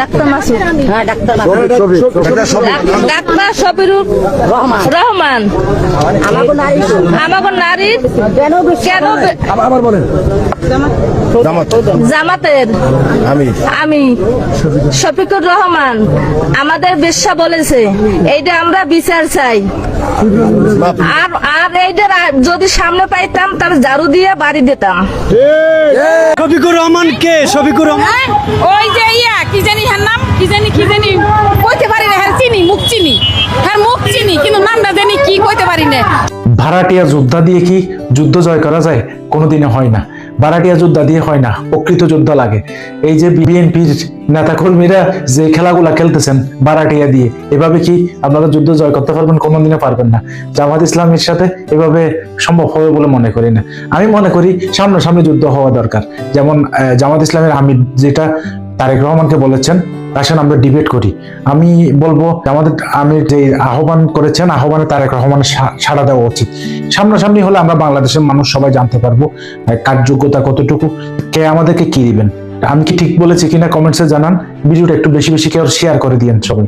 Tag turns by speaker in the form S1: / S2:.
S1: Doctor Masud.
S2: হ্যাঁ doctor
S1: doctor Shafiqur Rahman. আমাকে নারীর কেন
S3: আবার বলেন।
S1: জামাতের আমি শফিকুর রহমান আমাদের বেশ্যা বলেছে, এইটা আমরা বিচার চাই। আর আর এইটা যদি সামনে পাইতাম তার ঝাড়ু দিয়ে বাড়ি দিতাম।
S4: শফিকুর রহমান কে? শফিকুর রহমান
S5: ওই যে কি জানি হ্যাঁ নাম কি জানি কইতে পারি না। হ্যাঁ চিনি মুখ চিনি, হ্যাঁ মুখ চিনি, কিন্তু নামটা জানি কি কইতে পারি না।
S6: ভাড়াটিয়া যোদ্ধা দিয়ে কি যুদ্ধ জয় করা যায়? কোনোদিনে হয় না। ভাড়াটিয়া যোদ্ধা দিয়ে হয় না, প্রকৃত যোদ্ধা লাগে। এই যে বিএনপির নেতাকর্মীরা যে খেলাগুলা খেলতেছেন ভাড়াটিয়া দিয়ে, এভাবে কি আপনারা যুদ্ধ জয় করতে পারবেন? কোনোদিনে পারবেন না। জামাত ইসলামের সাথে এভাবে সম্ভব হবে বলে মনে করি না। আমি মনে করি সামনাসামনি যুদ্ধ হওয়া দরকার। যেমন জামাত ইসলামের হামিদ যেটা তারেক রহমানকে বলেছেন, আসেন আমরা ডিবেট করি। আমি বলবো আমাদের আমির যে আহ্বান করেছেন, আহ্বানে তারেক রহমানের সাড়া দেওয়া উচিত। সামনাসামনি হলে আমরা বাংলাদেশের মানুষ সবাই জানতে পারবো কার যোগ্যতা কতটুকু, কে আমাদেরকে কি দিবেন। আমি কি ঠিক বলেছি কিনা কমেন্টসে জানান। ভিডিওটা একটু বেশি বেশি কেউ শেয়ার করে দিয়েন সবাই।